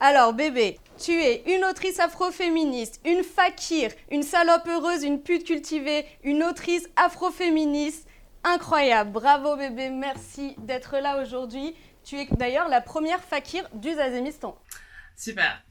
Alors bébé, tu es une autrice afroféministe, une fakir, une salope heureuse, une pute cultivée, une autrice afroféministe. Incroyable, bravo bébé, merci d'être là aujourd'hui. Tu es d'ailleurs la première fakir du Zazémistan. Super.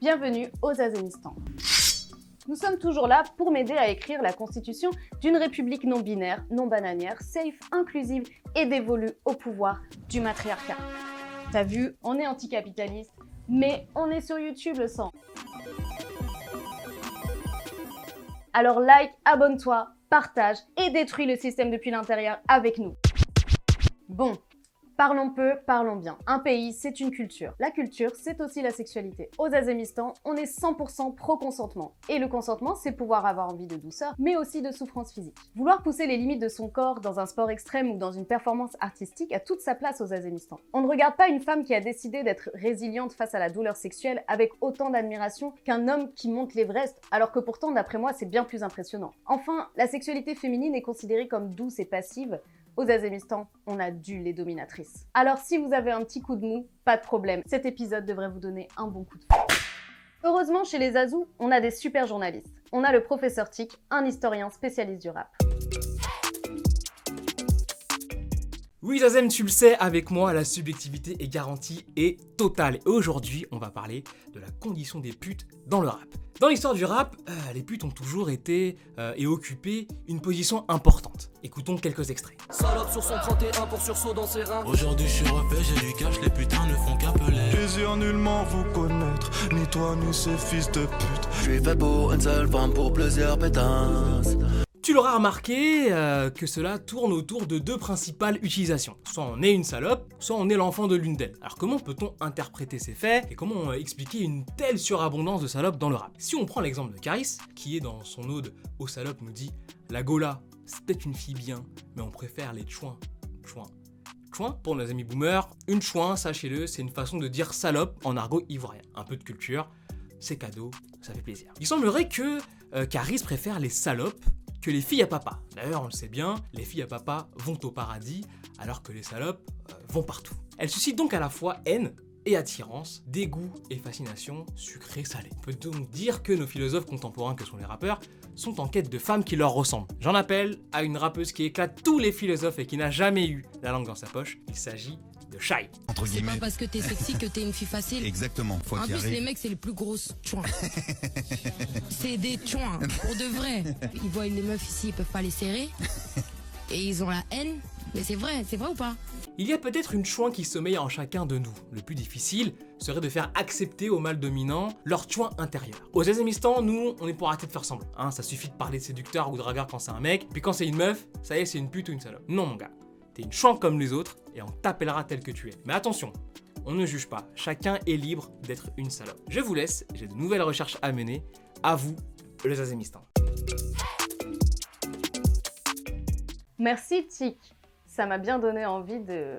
Bienvenue au Zazémistan. Nous sommes toujours là pour m'aider à écrire la constitution d'une république non binaire, non bananière, safe, inclusive et dévolue au pouvoir du matriarcat. T'as vu, on est anticapitaliste, mais on est sur YouTube le sang. Alors like, abonne-toi, partage et détruis le système depuis l'intérieur avec nous. Bon. Parlons peu, parlons bien. Un pays, c'est une culture. La culture, c'est aussi la sexualité. Au Zazémistan, on est 100% pro-consentement. Et le consentement, c'est pouvoir avoir envie de douceur, mais aussi de souffrance physique. Vouloir pousser les limites de son corps dans un sport extrême ou dans une performance artistique a toute sa place au Zazémistan. On ne regarde pas une femme qui a décidé d'être résiliente face à la douleur sexuelle avec autant d'admiration qu'un homme qui monte l'Everest, alors que pourtant, d'après moi, c'est bien plus impressionnant. Enfin, la sexualité féminine est considérée comme douce et passive. Au Zazémistan, on a dû les dominatrices. Alors si vous avez un petit coup de mou, pas de problème, cet épisode devrait vous donner un bon coup de fouet. Heureusement, chez les Azous, on a des super journalistes. On a le professeur Tic, un historien spécialiste du rap. Oui Zazem, tu le sais, avec moi, la subjectivité est garantie et totale. Et aujourd'hui, on va parler de la condition des putes dans le rap. Dans l'histoire du rap, les putes ont toujours été et occupé une position importante. Écoutons quelques extraits. Salope sur son 31 pour sursaut dans ses reins. Aujourd'hui je suis refait, j'ai du cash, les putains ne font qu'appeler. Désire nullement vous connaître, ni toi ni ces fils de pute. Je suis fait pour une seule femme, pour plusieurs pétasses. Tu l'auras remarqué que cela tourne autour de deux principales utilisations. Soit on est une salope, soit on est l'enfant de l'une d'elles. Alors comment peut-on interpréter ces faits et comment expliquer une telle surabondance de salopes dans le rap? Si on prend l'exemple de Caris, qui est dans son ode aux salopes nous dit « La Gola, c'est peut-être une fille bien, mais on préfère les chouins. Chouins. Chouin, pour nos amis boomers, une chouin, sachez-le, c'est une façon de dire salope en argot ivoirien. Un peu de culture, c'est cadeau, ça fait plaisir. Il semblerait que Caris préfère les salopes que les filles à papa. D'ailleurs, on le sait bien, les filles à papa vont au paradis, alors que les salopes vont partout. Elles suscitent donc à la fois haine et attirance, dégoût et fascination sucrée-salée. On peut donc dire que nos philosophes contemporains, que sont les rappeurs, sont en quête de femmes qui leur ressemblent. J'en appelle à une rappeuse qui éclate tous les philosophes et qui n'a jamais eu la langue dans sa poche. Il s'agit de Shai. Entre C'est guillemets. pas parce que t'es sexy que t'es une fille facile. Exactement, faut En qu'il plus, les arrive. mecs, c'est les plus grosses chouins. C'est des chouins, pour de vrai. Ils voient les meufs ici, ils peuvent pas les serrer. Et ils ont la haine. Mais c'est vrai ou pas? Il y a peut-être une chouin qui sommeille en chacun de nous. Le plus difficile serait de faire accepter au mâle dominant leur chouin intérieur. Au Zazémistan, nous, on est pour arrêter de faire semblant. Ça suffit de parler de séducteur ou de dragueur quand c'est un mec, puis quand c'est une meuf, ça y est, c'est une pute ou une salope. Non mon gars, t'es une chouin comme les autres et on t'appellera tel que tu es. Mais attention, on ne juge pas, chacun est libre d'être une salope. Je vous laisse, j'ai de nouvelles recherches à mener. À vous, le Zazémistan. Merci Tic, ça m'a bien donné envie de...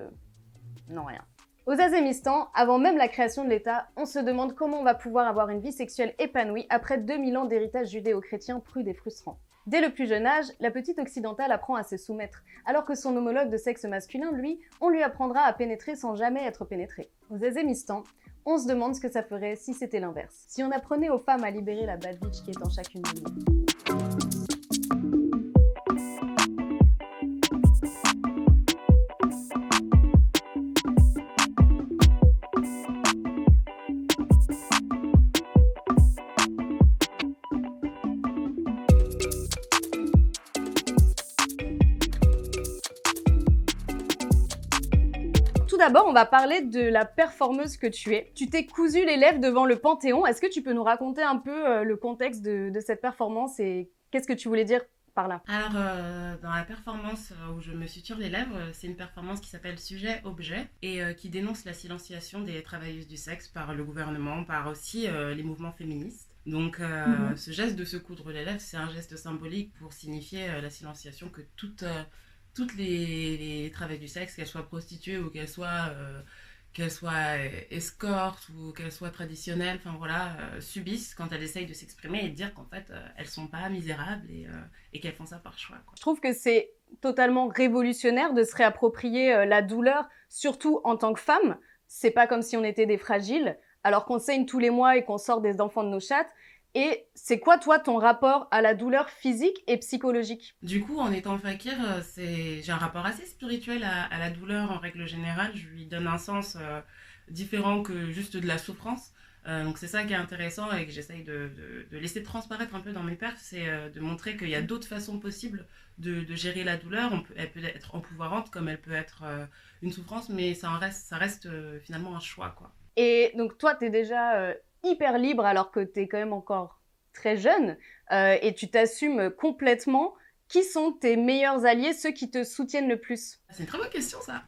Non rien. Au Zazémistan, avant même la création de l'État, on se demande comment on va pouvoir avoir une vie sexuelle épanouie après 2000 ans d'héritage judéo-chrétien prude et frustrant. Dès le plus jeune âge, la petite occidentale apprend à se soumettre, alors que son homologue de sexe masculin, lui, on lui apprendra à pénétrer sans jamais être pénétré. Au Zazémistan, on se demande ce que ça ferait si c'était l'inverse. Si on apprenait aux femmes à libérer la bad bitch qui est en chacune de nous. Tout d'abord, on va parler de la performeuse que tu es. Tu t'es cousu les lèvres devant le Panthéon. Est-ce que tu peux nous raconter un peu le contexte de cette performance et qu'est-ce que tu voulais dire par là? Alors, dans la performance où je me suture les lèvres, c'est une performance qui s'appelle Sujet-Objet et qui dénonce la silenciation des travailleuses du sexe par le gouvernement, par aussi les mouvements féministes. Donc, ce geste de se coudre les lèvres, c'est un geste symbolique pour signifier la silenciation que toute toutes les travailleurs du sexe, qu'elles soient prostituées ou qu'elles soient escortes ou qu'elles soient traditionnelles, enfin voilà, subissent quand elles essayent de s'exprimer et de dire qu'en fait, elles sont pas misérables et qu'elles font ça par choix, quoi. Je trouve que c'est totalement révolutionnaire de se réapproprier la douleur, surtout en tant que femme. C'est pas comme si on était des fragiles, alors qu'on saigne tous les mois et qu'on sort des enfants de nos chattes. Et c'est quoi, toi, ton rapport à la douleur physique et psychologique? Du coup, en étant fakir, j'ai un rapport assez spirituel à la douleur en règle générale. Je lui donne un sens différent que juste de la souffrance. Donc c'est ça qui est intéressant et que j'essaye de laisser transparaître un peu dans mes perfs, c'est de montrer qu'il y a d'autres façons possibles de gérer la douleur. Elle peut être empouvoirante comme elle peut être une souffrance, mais ça reste finalement un choix, quoi. Et donc toi, t'es déjà hyper libre alors que t'es quand même encore très jeune et tu t'assumes complètement. Qui sont tes meilleurs alliés, ceux qui te soutiennent le plus? C'est une très bonne question, ça.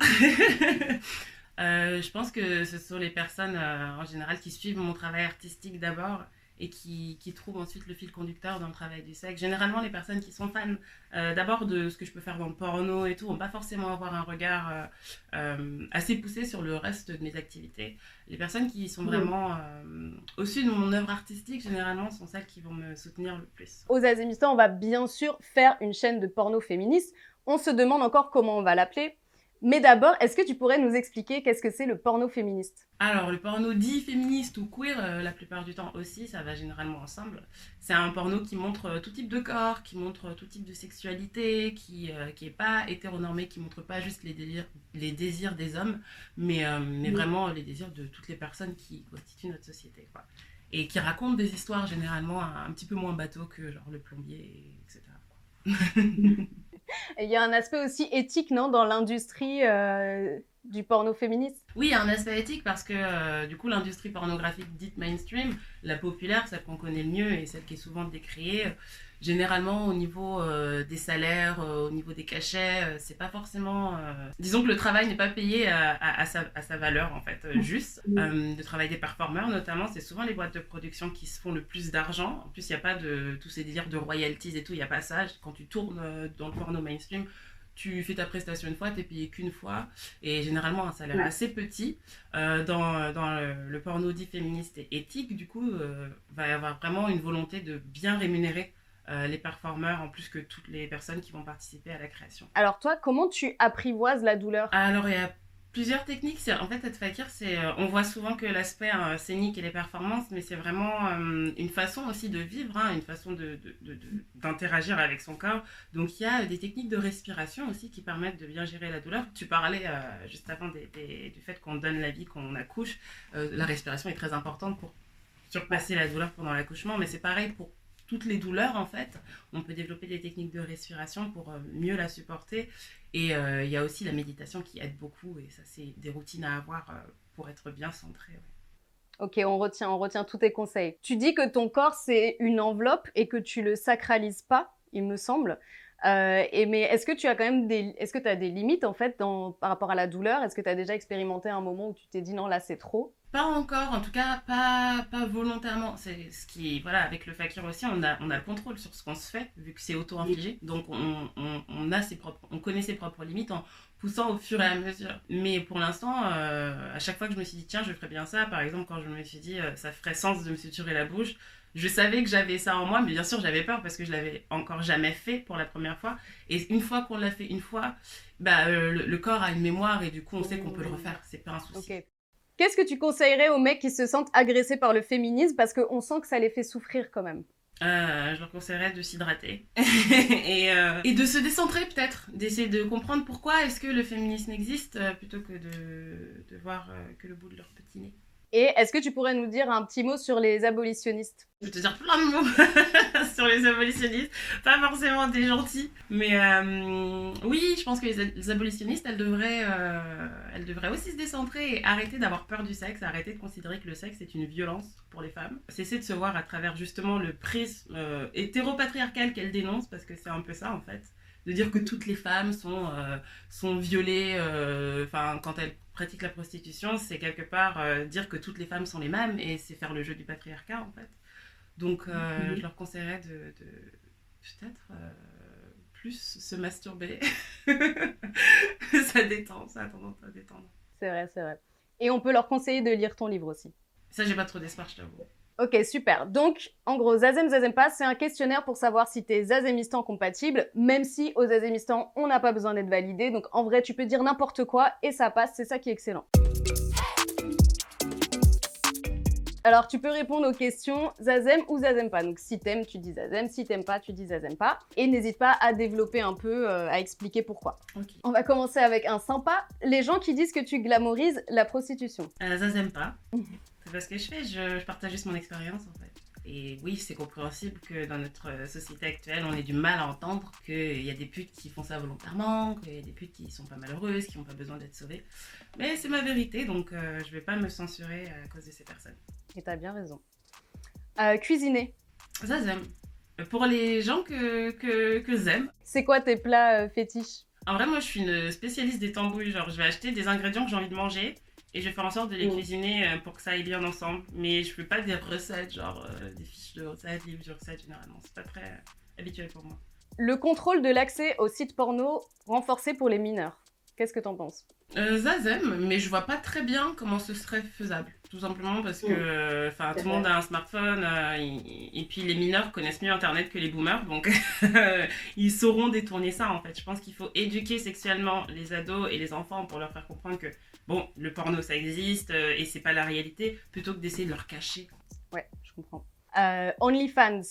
Je pense que ce sont les personnes en général qui suivent mon travail artistique d'abord et qui trouvent ensuite le fil conducteur dans le travail du sexe. Généralement, les personnes qui sont fans d'abord de ce que je peux faire dans le porno et tout vont pas forcément avoir un regard assez poussé sur le reste de mes activités. Les personnes qui sont vraiment au-dessus de mon œuvre artistique, généralement, sont celles qui vont me soutenir le plus. Aux Azémistan, on va bien sûr faire une chaîne de porno féministe. On se demande encore comment on va l'appeler. Mais d'abord, est-ce que tu pourrais nous expliquer qu'est-ce que c'est le porno féministe? Alors, le porno dit féministe ou queer, la plupart du temps aussi, ça va généralement ensemble. C'est un porno qui montre tout type de corps, qui montre tout type de sexualité, qui est pas hétéronormé, qui montre pas juste les désirs des hommes, mais vraiment les désirs de toutes les personnes qui constituent notre société, quoi. Et qui raconte des histoires généralement un petit peu moins bateau que genre le plombier, etc., quoi. Et il y a un aspect aussi éthique, non, dans l'industrie du porno féministe? Oui, il y a un aspect éthique parce que du coup, l'industrie pornographique dite mainstream, la populaire, celle qu'on connaît le mieux et celle qui est souvent décriée, généralement au niveau des salaires, au niveau des cachets, c'est pas forcément... Disons que le travail n'est pas payé à sa valeur, en fait, juste. Le travail des performeurs, notamment, c'est souvent les boîtes de production qui se font le plus d'argent. En plus, il n'y a pas de tous ces délires de royalties et tout, il n'y a pas ça. Quand tu tournes dans le porno mainstream, tu fais ta prestation une fois, t'es payé qu'une fois, et généralement un salaire assez petit. Dans le porno dit féministe et éthique, du coup, va y avoir vraiment une volonté de bien rémunérer les performeurs, en plus que toutes les personnes qui vont participer à la création. Alors toi, comment tu apprivoises la douleur? Alors, il y a plusieurs techniques. En fait, être fakir, on voit souvent que l'aspect scénique et les performances, mais c'est vraiment une façon aussi de vivre, hein, une façon d'interagir avec son corps. Donc, il y a des techniques de respiration aussi qui permettent de bien gérer la douleur. Tu parlais juste avant du fait qu'on donne la vie, qu'on accouche. La respiration est très importante pour surpasser la douleur pendant l'accouchement, mais c'est pareil pour toutes les douleurs, en fait. On peut développer des techniques de respiration pour mieux la supporter. Et il y a aussi la méditation qui aide beaucoup. Et ça, c'est des routines à avoir pour être bien centré. Ouais. Ok, on retient tous tes conseils. Tu dis que ton corps, c'est une enveloppe et que tu le sacralises pas, il me semble. Mais est-ce que tu as quand même est-ce que tu as des limites, en fait, par rapport à la douleur? Est-ce que tu as déjà expérimenté un moment où tu t'es dit non, là, c'est trop? Pas encore, en tout cas pas volontairement. C'est ce qui, voilà, avec le fakir aussi, on a le contrôle sur ce qu'on se fait, vu que c'est auto-infligé. Donc on connaît ses propres limites en poussant au fur et à mesure. Mais pour l'instant, à chaque fois que je me suis dit tiens, je ferais bien ça, par exemple quand je me suis dit ça ferait sens de me suturer la bouche, je savais que j'avais ça en moi, mais bien sûr j'avais peur parce que je l'avais encore jamais fait pour la première fois. Et une fois qu'on l'a fait une fois, le corps a une mémoire et du coup on sait qu'on peut le refaire, c'est pas un souci. Okay. Qu'est-ce que tu conseillerais aux mecs qui se sentent agressés par le féminisme parce qu'on sent que ça les fait souffrir quand même? Je leur conseillerais de s'hydrater et de se décentrer peut-être, d'essayer de comprendre pourquoi est-ce que le féminisme existe plutôt que de voir que le bout de leur petit nez. Et est-ce que tu pourrais nous dire un petit mot sur les abolitionnistes? Je vais te dire plein de mots sur les abolitionnistes, pas forcément des gentils, mais oui, je pense que les abolitionnistes, elles devraient aussi se décentrer et arrêter d'avoir peur du sexe, arrêter de considérer que le sexe est une violence pour les femmes, cesser de se voir à travers justement le prisme hétéropatriarcal qu'elles dénoncent, parce que c'est un peu ça en fait, de dire que toutes les femmes sont violées, quand elles pratiquent la prostitution, c'est quelque part dire que toutes les femmes sont les mêmes, et c'est faire le jeu du patriarcat en fait. Donc je leur conseillerais de peut-être plus se masturber. Ça détend, ça a tendance à détendre. C'est vrai, c'est vrai. Et on peut leur conseiller de lire ton livre aussi. Ça, j'ai pas trop d'espoir, je t'avoue. Ok, super. Donc, en gros, Zazem Zazem pas, c'est un questionnaire pour savoir si t'es Zazemistan compatible, même si au Zazemistan, on n'a pas besoin d'être validé. Donc, en vrai, tu peux dire n'importe quoi et ça passe, c'est ça qui est excellent. Alors, tu peux répondre aux questions Zazem ou Zazem pas. Donc, si t'aimes, tu dis Zazem. Si t'aimes pas, tu dis Zazem pas. Et n'hésite pas à développer un peu, à expliquer pourquoi. Ok. On va commencer avec un sympa. Les gens qui disent que tu glamorises la prostitution. Ça, pas. C'est pas ce que je fais, je partage juste mon expérience en fait. Et oui, c'est compréhensible que dans notre société actuelle, on ait du mal à entendre qu'il y a des putes qui font ça volontairement, qu'il y a des putes qui sont pas malheureuses, qui n'ont pas besoin d'être sauvées. Mais c'est ma vérité, donc je vais pas me censurer à cause de ces personnes. Et t'as bien raison. Cuisiner. Ça, j'aime. Pour les gens que j'aime. C'est quoi tes plats fétiches? En vrai, moi, je suis une spécialiste des tambouilles. Genre, je vais acheter des ingrédients que j'ai envie de manger et je vais faire en sorte de les cuisiner pour que ça aille bien ensemble. Mais je fais pas des recettes, genre des fiches de recettes, livres de recettes, généralement. C'est pas très habituel pour moi. Le contrôle de l'accès aux sites porno renforcé pour les mineurs. Qu'est-ce que t'en penses? Zazem, mais je vois pas très bien comment ce serait faisable. Tout simplement parce que tout le monde a un smartphone et puis les mineurs connaissent mieux Internet que les boomers, donc ils sauront détourner ça en fait. Je pense qu'il faut éduquer sexuellement les ados et les enfants pour leur faire comprendre que bon, le porno ça existe et c'est pas la réalité, plutôt que d'essayer de leur cacher. Ouais, je comprends. OnlyFans.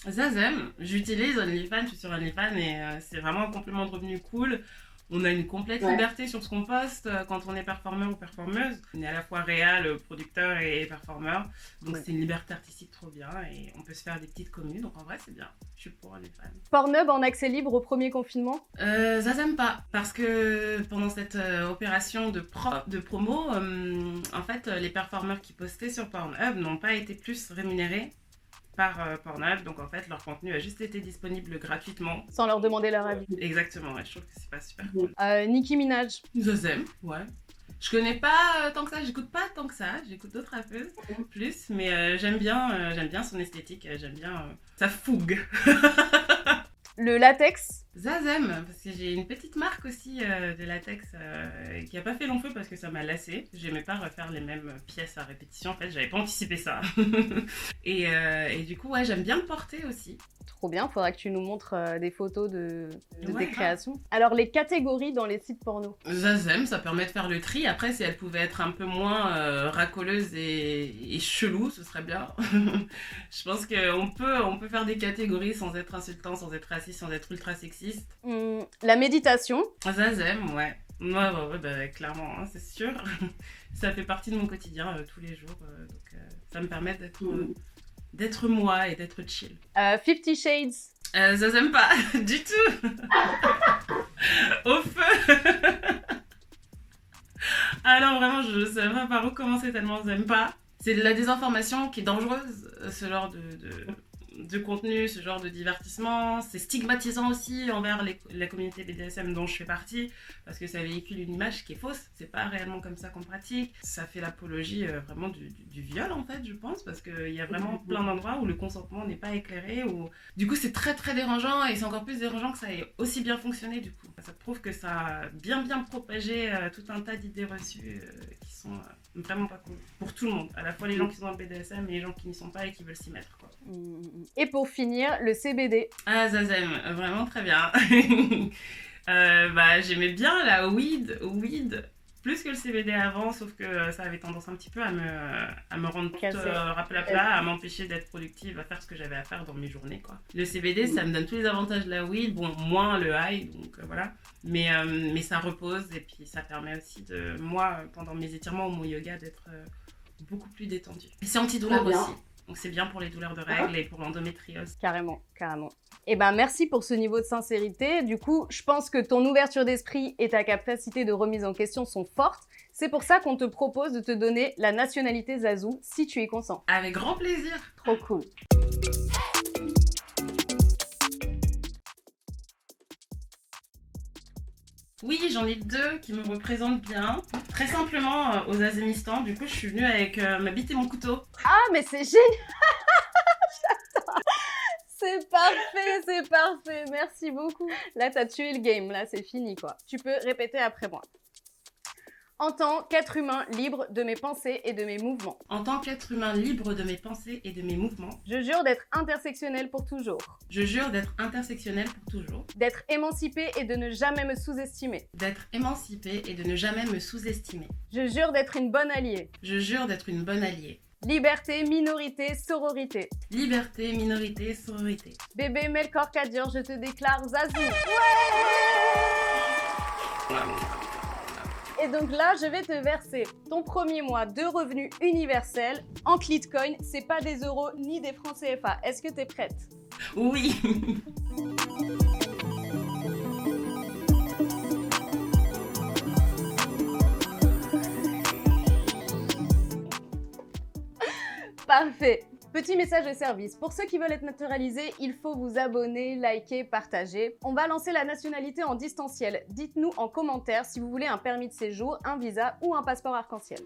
Zazem, j'utilise OnlyFans, je suis sur OnlyFans et c'est vraiment un complément de revenu cool. On a une complète liberté sur ce qu'on poste quand on est performeur ou performeuse. On est à la fois réal, producteur et performeur. Donc c'est une liberté artistique trop bien et on peut se faire des petites communes. Donc en vrai c'est bien. Je suis pour les fans. Pornhub en accès libre au premier confinement? Zazem pas. Parce que pendant cette opération de promo, en fait les performeurs qui postaient sur Pornhub n'ont pas été plus rémunérés par Pornhub, donc en fait leur contenu a juste été disponible gratuitement. Sans leur demander leur avis. Exactement, ouais, je trouve que c'est pas super cool. Nicki Minaj. Zazem, ouais. Je connais pas tant que ça, j'écoute pas tant que ça, j'écoute d'autres rappeuses plus, mais j'aime bien son esthétique, j'aime bien sa fougue. Le latex. Zazem, parce que j'ai une petite marque aussi de latex qui a pas fait long feu parce que ça m'a lassée. J'aimais pas refaire les mêmes pièces à répétition, en fait, j'avais pas anticipé ça. et du coup, ouais, j'aime bien le porter aussi. Trop bien, faudra que tu nous montres des photos de Ouais, tes créations. Alors, les catégories dans les sites porno. Zazem, ça permet de faire le tri. Après, si elle pouvait être un peu moins racoleuse et chelou, ce serait bien. Je pense qu'on peut faire des catégories sans être insultant, sans être raciste, sans être ultra sexiste. La méditation. Zazem, ouais. Ouais, clairement, hein, c'est sûr. Ça fait partie de mon quotidien tous les jours. Donc, ça me permet d'être moi et d'être chill. 50 Shades. Zazem pas, du tout. Au feu. Alors vraiment, je ne sais pas par où commencer tellement j'aime pas. C'est de la désinformation qui est dangereuse, ce genre de contenu, ce genre de divertissement. C'est stigmatisant aussi envers la communauté BDSM dont je fais partie, parce que ça véhicule une image qui est fausse. C'est pas réellement comme ça qu'on pratique. Ça fait l'apologie vraiment du viol en fait, je pense, parce qu'il y a vraiment plein d'endroits où le consentement n'est pas éclairé. Où... Du coup, c'est très très dérangeant et c'est encore plus dérangeant que ça ait aussi bien fonctionné du coup. Ça prouve que ça a bien propagé tout un tas d'idées reçues qui sont vraiment pas cool. Pour tout le monde, à la fois les gens qui sont dans le BDSM et les gens qui n'y sont pas et qui veulent s'y mettre, quoi. Et pour finir, le CBD. Ah, Zazem, vraiment très bien. J'aimais bien la weed plus que le CBD avant, sauf que ça avait tendance un petit peu à me rendre toute raplapla, à m'empêcher d'être productive, à faire ce que j'avais à faire dans mes journées, quoi. Le CBD, ça me donne tous les avantages de la weed, bon, moins le high, donc voilà. Mais ça repose et puis ça permet aussi de, moi, pendant mes étirements ou mon yoga, d'être beaucoup plus détendue. Et c'est antidouleur aussi. Donc c'est bien pour les douleurs de règles et pour l'endométriose. Carrément. Et ben merci pour ce niveau de sincérité. Du coup, je pense que ton ouverture d'esprit et ta capacité de remise en question sont fortes. C'est pour ça qu'on te propose de te donner la nationalité Zazou, si tu y consens. Avec grand plaisir. Trop cool. Oui, j'en ai deux qui me représentent bien. Très simplement, aux Zazemistan, du coup, je suis venue avec ma bite et mon couteau. Ah, mais c'est génial. J'adore. C'est parfait, merci beaucoup. Là, t'as tué le game, là, c'est fini, quoi. Tu peux répéter après moi. En tant qu'être humain libre de mes pensées et de mes mouvements. En tant qu'être humain libre de mes pensées et de mes mouvements, Je jure d'être intersectionnel pour toujours. je jure d'être intersectionnel pour toujours, D'être émancipé et de ne jamais me sous-estimer. d'être émancipé et de ne jamais me sous-estimer. Je jure d'être une bonne alliée. Je jure d'être une bonne alliée. Liberté, minorité, sororité. Liberté, minorité, sororité. Bébé Melkor Kadir, je te déclare Zazou. Et donc là, je vais te verser ton premier mois de revenus universels en Clitcoin. C'est pas des euros ni des francs CFA. Est-ce que t'es prête? Oui. Parfait. Petit message de service. Pour ceux qui veulent être naturalisés, il faut vous abonner, liker, partager. On va lancer la nationalité en distanciel. Dites-nous en commentaire si vous voulez un permis de séjour, un visa ou un passeport arc-en-ciel.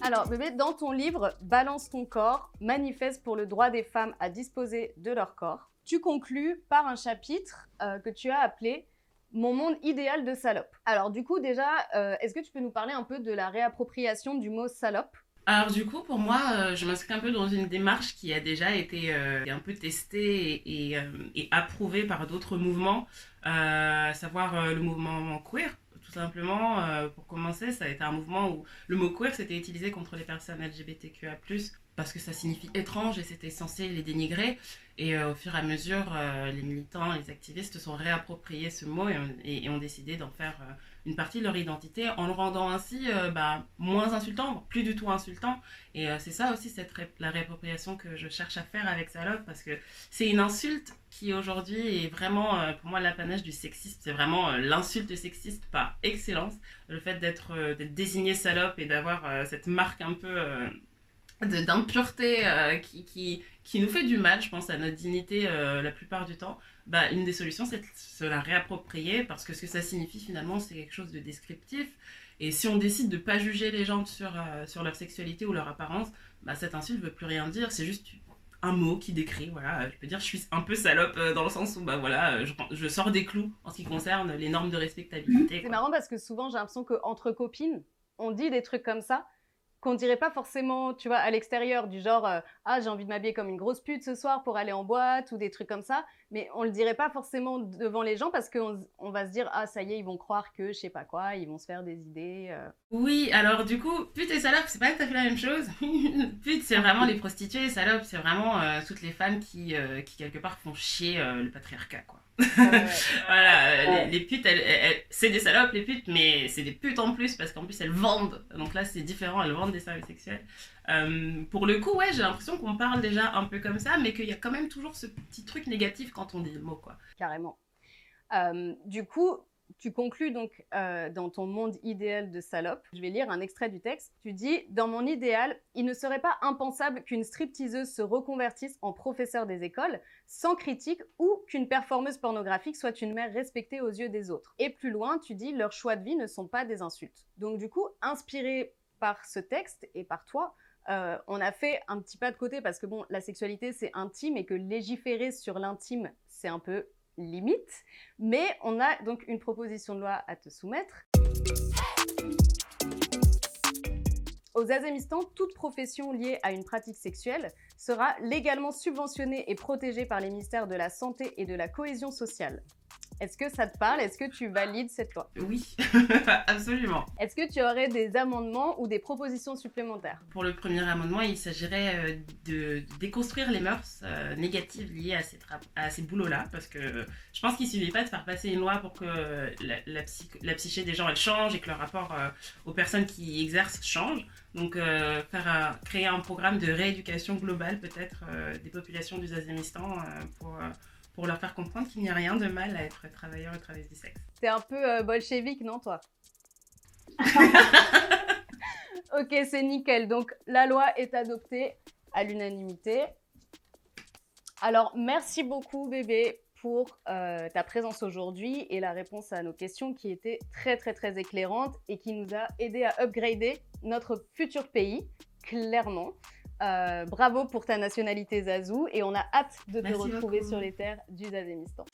Alors bébé, dans ton livre « Balance ton corps, manifeste pour le droit des femmes à disposer de leur corps », tu conclus par un chapitre que tu as appelé « Mon monde idéal de salope ». Alors du coup déjà, est-ce que tu peux nous parler un peu de la réappropriation du mot salope? Alors du coup, pour moi, je m'inscris un peu dans une démarche qui a déjà été un peu testée et approuvée par d'autres mouvements, à savoir le mouvement queer. Tout simplement, pour commencer, ça a été un mouvement où le mot queer s'était utilisé contre les personnes LGBTQIA+, parce que ça signifie étrange et c'était censé les dénigrer. Et au fur et à mesure, les militants, les activistes se sont réappropriés ce mot et ont décidé d'en faire une partie de leur identité en le rendant ainsi moins insultant, plus du tout insultant. Et c'est ça aussi la réappropriation que je cherche à faire avec salope, parce que c'est une insulte qui aujourd'hui est vraiment, pour moi, l'apanage du sexisme. C'est vraiment l'insulte sexiste par excellence. Le fait d'être désigné salope et d'avoir cette marque un peu d'impureté qui nous fait du mal, je pense, à notre dignité la plupart du temps. Une des solutions, c'est de se la réapproprier, parce que ce que ça signifie finalement, c'est quelque chose de descriptif. Et si on décide de ne pas juger les gens sur leur sexualité ou leur apparence, cette insulte ne veut plus rien dire, c'est juste un mot qui décrit, voilà, je peux dire je suis un peu salope dans le sens où je sors des clous en ce qui concerne les normes de respectabilité. C'est marrant parce que souvent j'ai l'impression qu'entre copines, on dit des trucs comme ça, qu'on dirait pas forcément, tu vois, à l'extérieur, du genre ah, j'ai envie de m'habiller comme une grosse pute ce soir pour aller en boîte ou des trucs comme ça, mais on le dirait pas forcément devant les gens parce qu'on va se dire ah, ça y est, ils vont croire que je sais pas quoi, ils vont se faire des idées. Oui, alors du coup, pute et salope, c'est pas tout à fait la même chose. Pute, c'est vraiment les prostituées, salope, c'est vraiment toutes les femmes qui quelque part font chier le patriarcat, quoi. Voilà, les putes, c'est des salopes les putes, mais c'est des putes en plus parce qu'en plus elles vendent. Donc là c'est différent, elles vendent des services sexuels. Pour le coup, ouais, j'ai l'impression qu'on parle déjà un peu comme ça, mais qu'il y a quand même toujours ce petit truc négatif quand on dit le mot, quoi. Carrément. Du coup, tu conclus donc dans ton monde idéal de salope. Je vais lire un extrait du texte. Tu dis « Dans mon idéal, il ne serait pas impensable qu'une stripteaseuse se reconvertisse en professeur des écoles, sans critique, ou qu'une performeuse pornographique soit une mère respectée aux yeux des autres. » Et plus loin, tu dis « Leurs choix de vie ne sont pas des insultes. » Donc du coup, inspiré par ce texte et par toi, on a fait un petit pas de côté parce que bon, la sexualité c'est intime et que légiférer sur l'intime, c'est un peu limite, mais on a donc une proposition de loi à te soumettre. Au Zazemistan, toute profession liée à une pratique sexuelle sera légalement subventionnée et protégée par les ministères de la Santé et de la Cohésion sociale. Est-ce que ça te parle? Est-ce que tu valides cette loi? Oui, absolument. Est-ce que tu aurais des amendements ou des propositions supplémentaires? Pour le premier amendement, il s'agirait de déconstruire les mœurs négatives liées à ces boulots-là, parce que je pense qu'il ne suffit pas de faire passer une loi pour que la psyché des gens elle change et que leur rapport aux personnes qui exercent change. Donc créer un programme de rééducation globale peut-être des populations du Zazemistan pour leur faire comprendre qu'il n'y a rien de mal à être travailleur et travailleuse du sexe. T'es un peu bolchevique, non, toi? Ok, c'est nickel. Donc, la loi est adoptée à l'unanimité. Alors, merci beaucoup, bébé, pour ta présence aujourd'hui et la réponse à nos questions qui étaient très éclairantes et qui nous a aidé à upgrader notre futur pays, clairement. Bravo pour ta nationalité Zazou et on a hâte de te retrouver sur les terres du Zazémistan.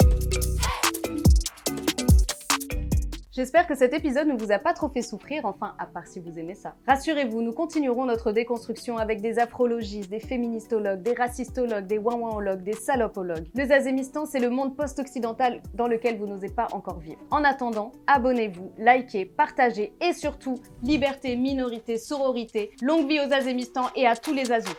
J'espère que cet épisode ne vous a pas trop fait souffrir, enfin, à part si vous aimez ça. Rassurez-vous, nous continuerons notre déconstruction avec des afrologistes, des féministologues, des racistologues, des ouin-ouanologues, des salopologues. Le Zazémistan, c'est le monde post-occidental dans lequel vous n'osez pas encore vivre. En attendant, abonnez-vous, likez, partagez et surtout, liberté, minorité, sororité, longue vie au Zazémistan et à tous les Zazous.